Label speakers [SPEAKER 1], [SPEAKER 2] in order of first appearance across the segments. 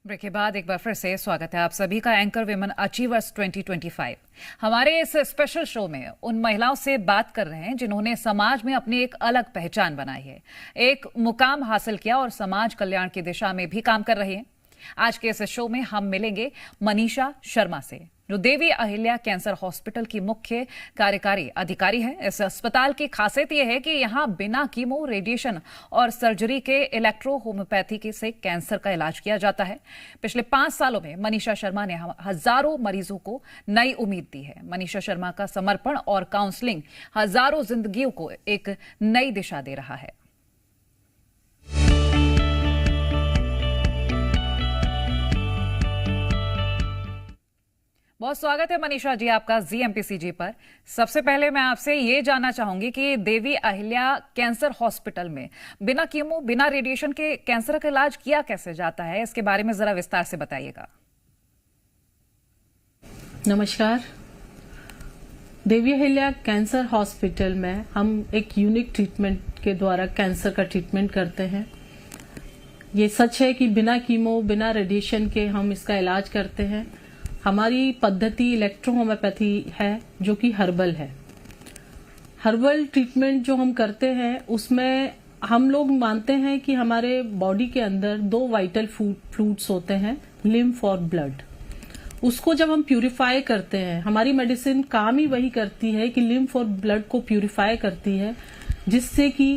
[SPEAKER 1] Break के बाद एक बार फिर से स्वागत है आप सभी का एंकर विमेन अचीवर्स 2025। हमारे इस स्पेशल शो में उन महिलाओं से बात कर रहे हैं जिन्होंने समाज में अपनी एक अलग पहचान बनाई है, एक मुकाम हासिल किया और समाज कल्याण की दिशा में भी काम कर रही हैं। आज के इस शो में हम मिलेंगे मनीषा शर्मा से, जो देवी अहिल्या कैंसर हॉस्पिटल की मुख्य कार्यकारी अधिकारी है। इस अस्पताल की खासियत यह है कि यहां बिना कीमो, रेडिएशन और सर्जरी के इलेक्ट्रो होम्योपैथी से कैंसर का इलाज किया जाता है। पिछले 5 सालों में मनीषा शर्मा ने हजारों मरीजों को नई उम्मीद दी है। मनीषा शर्मा का समर्पण और काउंसलिंग हजारों जिंदगियों को एक नई दिशा दे रहा है। बहुत स्वागत है मनीषा जी आपका जीएमपीसीजी पर। सबसे पहले मैं आपसे ये जानना चाहूंगी कि देवी अहिल्या कैंसर हॉस्पिटल में बिना कीमो, बिना रेडिएशन के कैंसर का इलाज किया कैसे जाता है, इसके बारे में जरा विस्तार से बताइएगा।
[SPEAKER 2] नमस्कार। देवी अहिल्या कैंसर हॉस्पिटल में हम एक यूनिक ट्रीटमेंट के द्वारा कैंसर का ट्रीटमेंट करते हैं। ये सच है कि बिना कीमो, बिना रेडिएशन के हम इसका इलाज करते हैं। हमारी पद्धति इलेक्ट्रो होम्योपैथी है, जो कि हर्बल है। हर्बल ट्रीटमेंट जो हम करते हैं उसमें हम लोग मानते हैं कि हमारे बॉडी के अंदर 2 वाइटल फ्लूइड्स होते हैं, लिम्फ और ब्लड। उसको जब हम प्यूरिफाई करते हैं, हमारी मेडिसिन काम ही वही करती है कि लिम्फ और ब्लड को प्यूरिफाई करती है, जिससे कि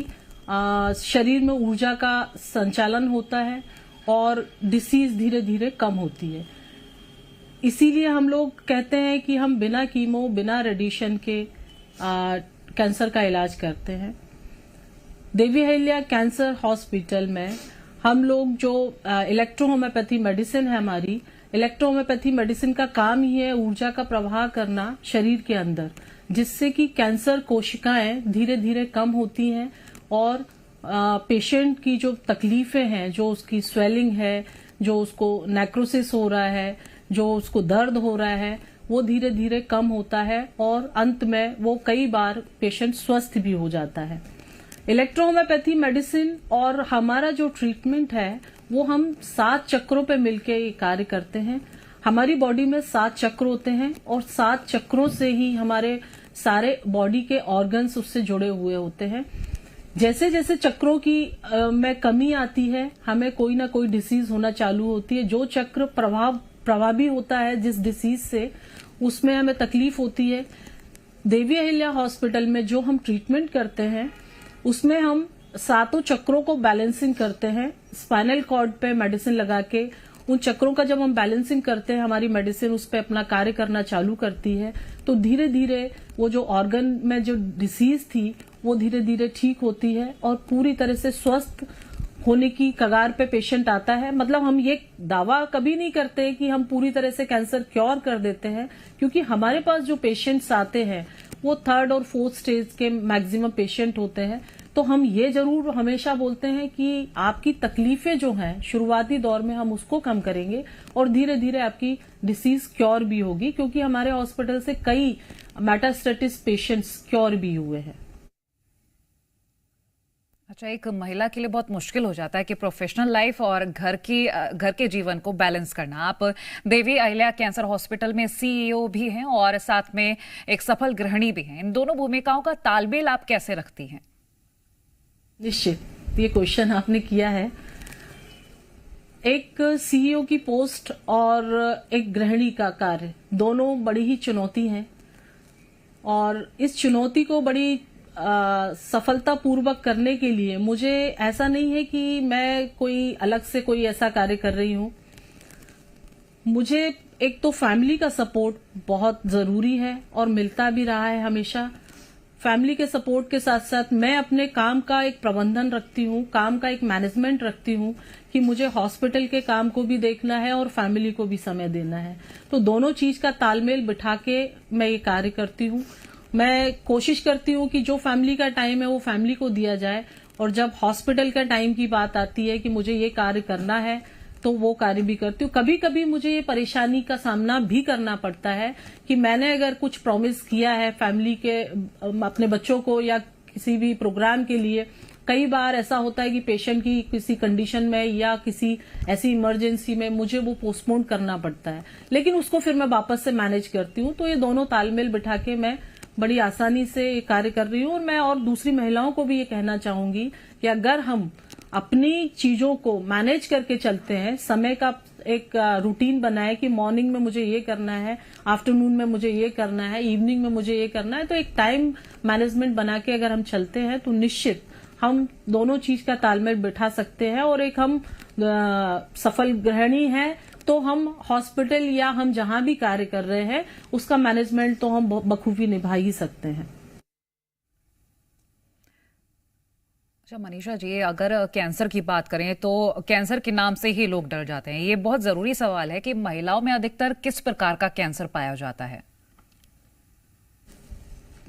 [SPEAKER 2] शरीर में ऊर्जा का संचालन होता है और डिसीज धीरे धीरे कम होती है। इसीलिए हम लोग कहते हैं कि हम बिना कीमो, बिना रेडिएशन के कैंसर का इलाज करते हैं। देवी अहिल्या कैंसर हॉस्पिटल में हम लोग जो इलेक्ट्रो होम्योपैथी मेडिसिन है, हमारी इलेक्ट्रो होम्योपैथी मेडिसिन का काम ही है ऊर्जा का प्रवाह करना शरीर के अंदर, जिससे कि कैंसर कोशिकाएं धीरे धीरे कम होती हैं और पेशेंट की जो तकलीफें हैं, जो उसकी स्वेलिंग है, जो उसको नेक्रोसिस हो रहा है, जो उसको दर्द हो रहा है, वो धीरे धीरे कम होता है और अंत में वो कई बार पेशेंट स्वस्थ भी हो जाता है। इलेक्ट्रो होम्योपैथी मेडिसिन और हमारा जो ट्रीटमेंट है वो हम 7 चक्रों पे मिलके ये कार्य करते हैं। हमारी बॉडी में 7 चक्र होते हैं और 7 चक्रों से ही हमारे सारे बॉडी के ऑर्गन्स उससे जुड़े हुए होते हैं। जैसे जैसे चक्रों की में कमी आती है, हमें कोई ना कोई डिसीज होना चालू होती है। जो चक्र प्रभावी होता है जिस डिसीज से, उसमें हमें तकलीफ होती है। देवी अहिल्या हॉस्पिटल में जो हम ट्रीटमेंट करते हैं उसमें हम 7 चक्रों को बैलेंसिंग करते हैं। स्पाइनल कॉर्ड पे मेडिसिन लगा के उन चक्रों का जब हम बैलेंसिंग करते हैं, हमारी मेडिसिन उस पर अपना कार्य करना चालू करती है, तो धीरे धीरे वो जो ऑर्गन में जो डिसीज थी वो धीरे धीरे ठीक होती है और पूरी तरह से स्वस्थ होने की कगार पे पेशेंट आता है। मतलब हम ये दावा कभी नहीं करते कि हम पूरी तरह से कैंसर क्योर कर देते हैं, क्योंकि हमारे पास जो पेशेंट्स आते हैं वो 3rd और 4th स्टेज के मैक्सिमम पेशेंट होते हैं। तो हम ये जरूर हमेशा बोलते हैं कि आपकी तकलीफें जो हैं शुरुआती दौर में हम उसको कम करेंगे और धीरे धीरे आपकी डिसीज क्योर भी होगी, क्योंकि हमारे हॉस्पिटल से कई मेटास्टेटिस पेशेंट्स क्योर भी हुए हैं।
[SPEAKER 1] अच्छा, एक महिला के लिए बहुत मुश्किल हो जाता है कि प्रोफेशनल लाइफ और घर के जीवन को बैलेंस करना। आप देवी अहिल्या कैंसर हॉस्पिटल में सीईओ भी हैं और साथ में एक सफल गृहिणी भी हैं। इन दोनों भूमिकाओं का तालमेल आप कैसे रखती हैं?
[SPEAKER 2] निश्चित, ये क्वेश्चन आपने किया है। एक सीईओ की पोस्ट और एक गृहिणी का कार्य दोनों बड़ी ही चुनौती हैं और इस चुनौती को बड़ी सफलता पूर्वक करने के लिए मुझे ऐसा नहीं है कि मैं कोई अलग से कोई ऐसा कार्य कर रही हूं। मुझे एक तो फैमिली का सपोर्ट बहुत जरूरी है और मिलता भी रहा है हमेशा। फैमिली के सपोर्ट के साथ साथ मैं अपने काम का एक प्रबंधन रखती हूँ, काम का एक मैनेजमेंट रखती हूँ कि मुझे हॉस्पिटल के काम को भी देखना है और फैमिली को भी समय देना है। तो दोनों चीज का तालमेल बिठा के मैं ये कार्य करती हूँ। मैं कोशिश करती हूँ कि जो फैमिली का टाइम है वो फैमिली को दिया जाए, और जब हॉस्पिटल का टाइम की बात आती है कि मुझे ये कार्य करना है तो वो कार्य भी करती हूँ। कभी कभी मुझे ये परेशानी का सामना भी करना पड़ता है कि मैंने अगर कुछ प्रॉमिस किया है फैमिली के, अपने बच्चों को या किसी भी प्रोग्राम के लिए, कई बार ऐसा होता है कि पेशेंट की किसी कंडीशन में या किसी ऐसी इमरजेंसी में मुझे वो पोस्टपोन करना पड़ता है, लेकिन उसको फिर मैं वापस से मैनेज करती हूँ। तो ये दोनों तालमेल बिठा के मैं बड़ी आसानी से कार्य कर रही हूँ। और मैं और दूसरी महिलाओं को भी ये कहना चाहूंगी कि अगर हम अपनी चीजों को मैनेज करके चलते हैं, समय का एक रूटीन बनाए कि मॉर्निंग में मुझे ये करना है, आफ्टरनून में मुझे ये करना है, इवनिंग में मुझे ये करना है, तो एक टाइम मैनेजमेंट बना के अगर हम चलते हैं तो निश्चित हम दोनों चीज का तालमेल बिठा सकते हैं। और एक हम सफल गृहिणी हैं तो हम हॉस्पिटल या हम जहां भी कार्य कर रहे हैं उसका मैनेजमेंट तो हम बखूबी निभा ही सकते हैं।
[SPEAKER 1] अच्छा मनीषा जी, अगर कैंसर की बात करें तो कैंसर के नाम से ही लोग डर जाते हैं। ये बहुत जरूरी सवाल है कि महिलाओं में अधिकतर किस प्रकार का कैंसर पाया जाता है?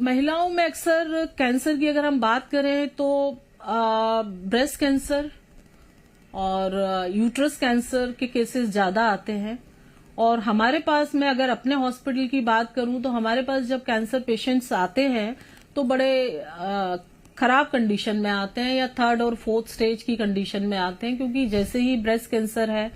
[SPEAKER 2] महिलाओं में अक्सर कैंसर की अगर हम बात करें तो ब्रेस्ट कैंसर और यूट्रस कैंसर के केसेस ज्यादा आते हैं। और हमारे पास, मैं अगर अपने हॉस्पिटल की बात करूं तो हमारे पास जब कैंसर पेशेंट्स आते हैं तो बड़े खराब कंडीशन में आते हैं या 3rd और 4th स्टेज की कंडीशन में आते हैं, क्योंकि जैसे ही ब्रेस्ट कैंसर है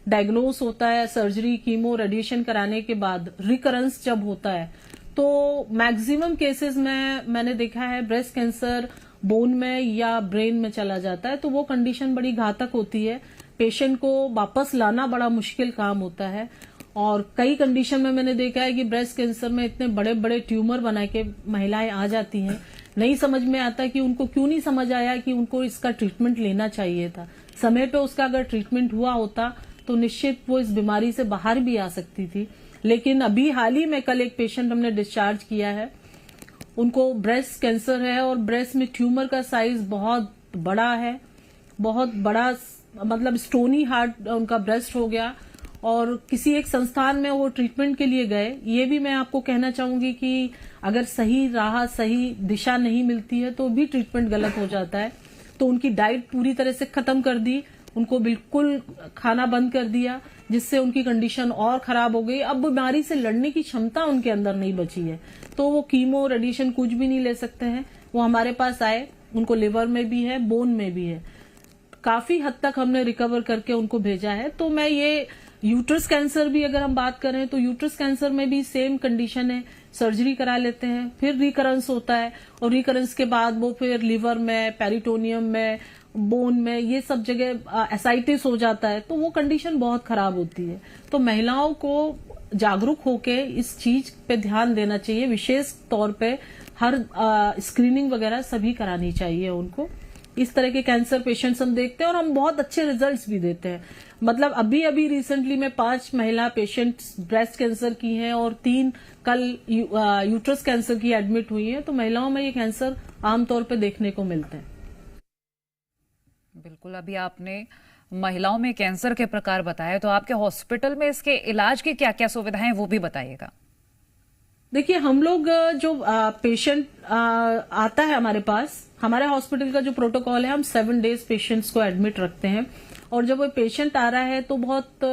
[SPEAKER 2] डायग्नोस होता है, सर्जरी कीमो रेडिएशन कराने के बाद रिकरेंस जब होता है तो मैक्सिमम केसेस में मैंने देखा है ब्रेस्ट कैंसर बोन में या ब्रेन में चला जाता है। तो वो कंडीशन बड़ी घातक होती है, पेशेंट को वापस लाना बड़ा मुश्किल काम होता है। और कई कंडीशन में मैंने देखा है कि ब्रेस्ट कैंसर में इतने बड़े बड़े ट्यूमर बना के महिलाएं आ जाती हैं, नहीं समझ में आता कि उनको क्यों नहीं समझ आया कि उनको इसका ट्रीटमेंट लेना चाहिए था। समय पे उसका अगर ट्रीटमेंट हुआ होता तो निश्चित वो इस बीमारी से बाहर भी आ सकती थी। लेकिन अभी हाल ही में कल एक पेशेंट हमने डिस्चार्ज किया है, उनको ब्रेस्ट कैंसर है और ब्रेस्ट में ट्यूमर का साइज बहुत बड़ा है, बहुत बड़ा, मतलब स्टोनी हार्ट उनका ब्रेस्ट हो गया। और किसी एक संस्थान में वो ट्रीटमेंट के लिए गए। ये भी मैं आपको कहना चाहूंगी कि अगर सही राह, सही दिशा नहीं मिलती है तो भी ट्रीटमेंट गलत हो जाता है। तो उनकी डाइट पूरी तरह से खत्म कर दी, उनको बिल्कुल खाना बंद कर दिया, जिससे उनकी कंडीशन और खराब हो गई। अब बीमारी से लड़ने की क्षमता उनके अंदर नहीं बची है, तो वो कीमो रेडिएशन कुछ भी नहीं ले सकते हैं। वो हमारे पास आए, उनको लिवर में भी है, बोन में भी है, काफी हद तक हमने रिकवर करके उनको भेजा है। तो मैं ये यूट्रस कैंसर भी अगर हम बात करें तो यूट्रस कैंसर में भी सेम कंडीशन है, सर्जरी करा लेते हैं, फिर रिकरेंस होता है और रिकरेंस के बाद वो फिर लिवर में, पेरिटोनियम में, बोन में, ये सब जगह एसाइटिस हो जाता है, तो वो कंडीशन बहुत खराब होती है। तो महिलाओं को जागरूक होके इस चीज पे ध्यान देना चाहिए, विशेष तौर पे हर स्क्रीनिंग वगैरह सभी करानी चाहिए उनको। इस तरह के कैंसर पेशेंट्स हम देखते हैं और हम बहुत अच्छे रिजल्ट्स भी देते हैं। मतलब अभी रिसेंटली में 5 महिला पेशेंट्स ब्रेस्ट कैंसर की हैं और 3 कल यूट्रस कैंसर की एडमिट हुई हैं। तो महिलाओं में ये कैंसर आमतौर पे देखने को मिलते हैं।
[SPEAKER 1] बिल्कुल, अभी आपने महिलाओं में कैंसर के प्रकार बताए, तो आपके हॉस्पिटल में इसके इलाज की क्या क्या सुविधाएं वो भी बताइएगा।
[SPEAKER 2] देखिए, हम लोग जो पेशेंट आता है हमारे पास, हमारे हॉस्पिटल का जो प्रोटोकॉल है, हम 7 डेज पेशेंट्स को एडमिट रखते हैं। और जब वो पेशेंट आ रहा है तो बहुत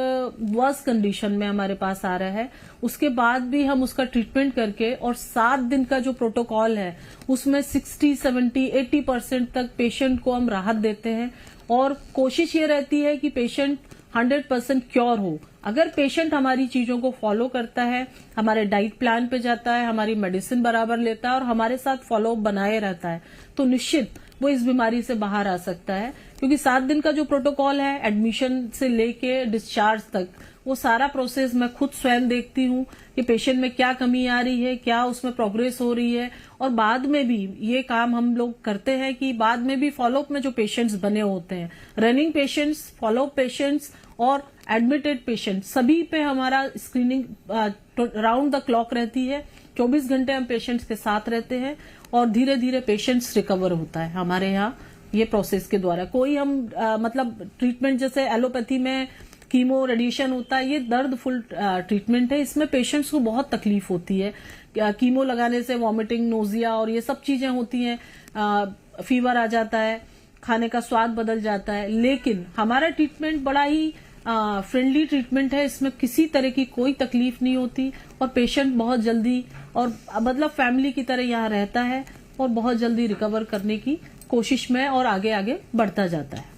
[SPEAKER 2] वर्स कंडीशन में हमारे पास आ रहा है, उसके बाद भी हम उसका ट्रीटमेंट करके, और 7 दिन का जो प्रोटोकॉल है उसमें 60, 70, 80% तक पेशेंट को हम राहत देते हैं। और कोशिश ये रहती है कि पेशेंट 100% क्योर हो। अगर पेशेंट हमारी चीजों को फॉलो करता है, हमारे डाइट प्लान पे जाता है, हमारी मेडिसिन बराबर लेता है और हमारे साथ फॉलोअप बनाए रहता है, तो निश्चित वो इस बीमारी से बाहर आ सकता है। क्योंकि 7 दिन का जो प्रोटोकॉल है, एडमिशन से लेके डिस्चार्ज तक, वो सारा प्रोसेस मैं खुद स्वयं देखती हूँ कि पेशेंट में क्या कमी आ रही है, क्या उसमें प्रोग्रेस हो रही है। और बाद में भी ये काम हम लोग करते हैं कि बाद में भी फॉलोअप में जो पेशेंट्स बने होते हैं, रनिंग पेशेंट्स, फॉलोअप पेशेंट्स और एडमिटेड पेशेंट, सभी पे हमारा स्क्रीनिंग राउंड द क्लॉक रहती है। 24 घंटे हम पेशेंट्स के साथ रहते हैं और धीरे धीरे पेशेंट्स रिकवर होता है हमारे यहाँ ये प्रोसेस के द्वारा। कोई हम मतलब ट्रीटमेंट जैसे एलोपैथी में कीमो रेडिएशन होता है, ये दर्दफुल ट्रीटमेंट है, इसमें पेशेंट्स को बहुत तकलीफ होती है। कीमो लगाने से वॉमिटिंग, नोजिया और ये सब चीजें होती हैं, फीवर आ जाता है, खाने का स्वाद बदल जाता है। लेकिन हमारा ट्रीटमेंट बड़ा ही फ्रेंडली ट्रीटमेंट है, इसमें किसी तरह की कोई तकलीफ नहीं होती और पेशेंट बहुत जल्दी और मतलब फैमिली की तरह यहाँ रहता है और बहुत जल्दी रिकवर करने की कोशिश में और आगे आगे बढ़ता जाता है।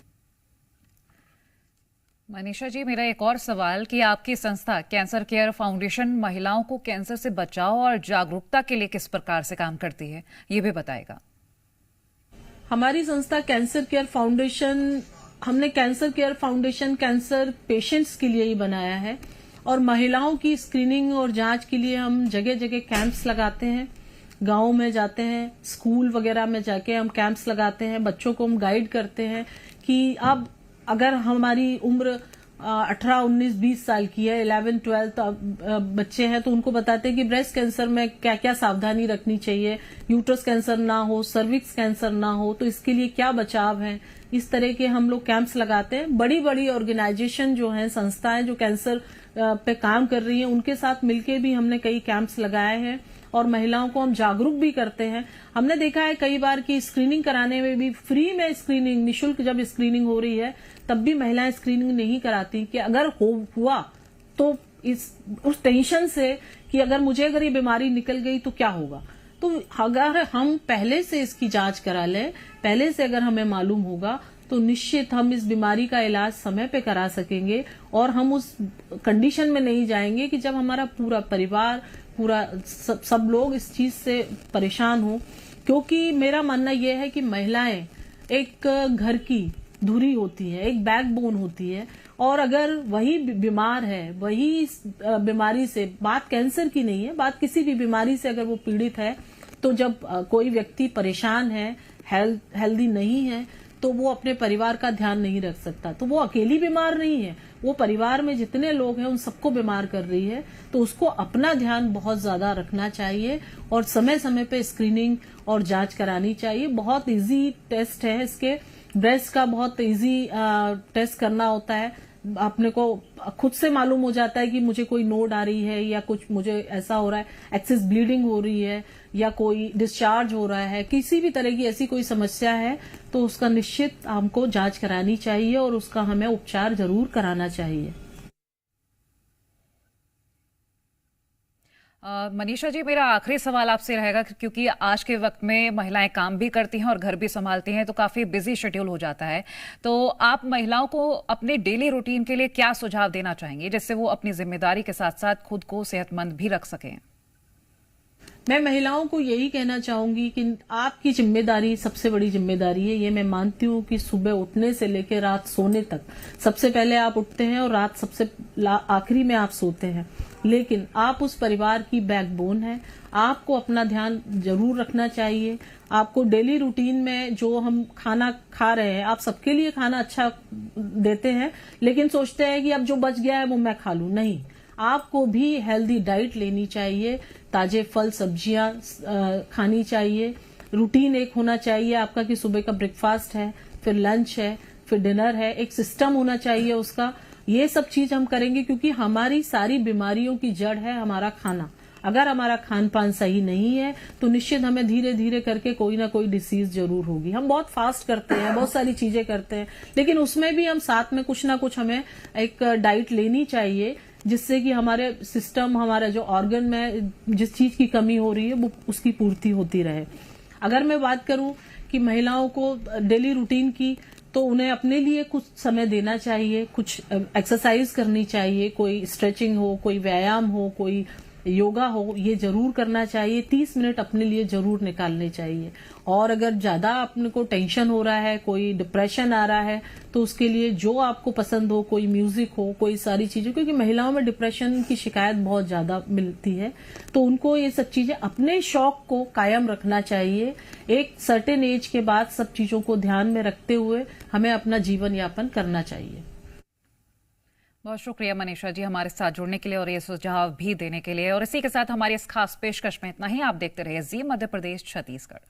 [SPEAKER 1] मनीषा जी, मेरा एक और सवाल कि आपकी संस्था कैंसर केयर फाउंडेशन महिलाओं को कैंसर से बचाव और जागरूकता के लिए किस प्रकार से काम करती है, ये भी बताएगा।
[SPEAKER 2] हमारी संस्था कैंसर केयर फाउंडेशन, हमने cancer care foundation cancer patients के लिए ही बनाया है और महिलाओं की स्क्रीनिंग और जांच के लिए हम जगह जगह कैंप्स लगाते हैं, गाँव में जाते हैं, स्कूल वगैरह में जाके हम कैंप्स लगाते हैं, बच्चों को हम गाइड करते हैं कि अब अगर हमारी उम्र 18, 19, 20 साल की है, 11, 12 बच्चे हैं, तो उनको बताते हैं कि ब्रेस्ट कैंसर में क्या क्या सावधानी रखनी चाहिए, यूट्रस कैंसर ना हो, सर्विक्स कैंसर ना हो, तो इसके लिए क्या बचाव है। इस तरह के हम लोग कैंप्स लगाते हैं। बड़ी बड़ी ऑर्गेनाइजेशन जो हैं, संस्थाएं जो कैंसर पे काम कर रही हैं, उनके साथ मिलके भी हमने कई कैंप्स लगाए हैं और महिलाओं को हम जागरूक भी करते हैं। हमने देखा है कई बार कि स्क्रीनिंग कराने में भी फ्री में स्क्रीनिंग, निशुल्क जब स्क्रीनिंग हो रही है तब भी महिलाएं स्क्रीनिंग नहीं कराती कि अगर हुआ तो उस टेंशन से कि अगर ये बीमारी निकल गई तो क्या होगा। तो अगर हम पहले से इसकी जांच करा लें, पहले से अगर हमें मालूम होगा तो निश्चित हम इस बीमारी का इलाज समय पे करा सकेंगे और हम उस कंडीशन में नहीं जाएंगे कि जब हमारा पूरा परिवार, पूरा सब लोग इस चीज से परेशान हो। क्योंकि मेरा मानना यह है कि महिलाएं एक घर की धुरी होती है, एक बैकबोन होती है और अगर वही बीमार है, वही इस बीमारी से, बात कैंसर की नहीं है, बात किसी भी बीमारी से अगर वो पीड़ित है, तो जब कोई व्यक्ति परेशान है, हेल्दी नहीं है, तो वो अपने परिवार का ध्यान नहीं रख सकता। तो वो अकेली बीमार नहीं है, वो परिवार में जितने लोग हैं उन सबको बीमार कर रही है। तो उसको अपना ध्यान बहुत ज्यादा रखना चाहिए और समय समय पे स्क्रीनिंग और जांच करानी चाहिए। बहुत इजी टेस्ट है इसके, ब्रेस्ट का बहुत इजी टेस्ट करना होता है। अपने को खुद से मालूम हो जाता है कि मुझे कोई नोड आ रही है या कुछ मुझे ऐसा हो रहा है, एक्सेस ब्लीडिंग हो रही है या कोई डिस्चार्ज हो रहा है, किसी भी तरह की ऐसी कोई समस्या है तो उसका निश्चित हमको जांच करानी चाहिए और उसका हमें उपचार जरूर कराना चाहिए।
[SPEAKER 1] मनीषा जी, मेरा आखिरी सवाल आपसे रहेगा क्योंकि आज के वक्त में महिलाएं काम भी करती हैं और घर भी संभालती हैं, तो काफी बिजी शेड्यूल हो जाता है। तो आप महिलाओं को अपने डेली रूटीन के लिए क्या सुझाव देना चाहेंगे जिससे वो अपनी जिम्मेदारी के साथ साथ खुद को सेहतमंद भी रख सकें?
[SPEAKER 2] मैं महिलाओं को यही कहना चाहूंगी कि आपकी जिम्मेदारी सबसे बड़ी जिम्मेदारी है। ये मैं मानती हूँ कि सुबह उठने से लेकर रात सोने तक, सबसे पहले आप उठते हैं और रात सबसे आखिरी में आप सोते हैं, लेकिन आप उस परिवार की बैकबोन है। आपको अपना ध्यान जरूर रखना चाहिए। आपको डेली रूटीन में जो हम खाना खा रहे हैं, आप सबके लिए खाना अच्छा देते हैं, लेकिन सोचते हैं कि अब जो बच गया है वो मैं खा लूं। नहीं, आपको भी हेल्दी डाइट लेनी चाहिए, ताजे फल सब्जियां खानी चाहिए। रूटीन एक होना चाहिए आपका कि सुबह का ब्रेकफास्ट है, फिर लंच है, फिर डिनर है, एक सिस्टम होना चाहिए उसका। ये सब चीज हम करेंगे क्योंकि हमारी सारी बीमारियों की जड़ है हमारा खाना। अगर हमारा खान पान सही नहीं है तो निश्चित हमें धीरे धीरे करके कोई ना कोई डिसीज जरूर होगी। हम बहुत फास्ट करते हैं, बहुत सारी चीजें करते हैं, लेकिन उसमें भी हम साथ में कुछ ना कुछ हमें एक डाइट लेनी चाहिए जिससे कि हमारे सिस्टम, हमारा जो ऑर्गन में जिस चीज की कमी हो रही है वो उसकी पूर्ति होती रहे। अगर मैं बात करूं कि महिलाओं को डेली रूटीन की, तो उन्हें अपने लिए कुछ समय देना चाहिए, कुछ एक्सरसाइज करनी चाहिए, कोई स्ट्रेचिंग हो, कोई व्यायाम हो, कोई योगा हो, ये जरूर करना चाहिए। 30 मिनट अपने लिए जरूर निकालने चाहिए। और अगर ज्यादा अपने को टेंशन हो रहा है, कोई डिप्रेशन आ रहा है, तो उसके लिए जो आपको पसंद हो, कोई म्यूजिक हो, कोई सारी चीजें, क्योंकि महिलाओं में डिप्रेशन की शिकायत बहुत ज्यादा मिलती है, तो उनको ये सब चीजें, अपने शौक को कायम रखना चाहिए। एक सर्टेन एज के बाद सब चीजों को ध्यान में रखते हुए हमें अपना जीवन यापन करना चाहिए।
[SPEAKER 1] बहुत शुक्रिया मनीषा जी हमारे साथ जुड़ने के लिए और ये सुझाव भी देने के लिए। और इसी के साथ हमारी इस खास पेशकश में इतना ही। आप देखते रहिए जी मध्य प्रदेश छत्तीसगढ़।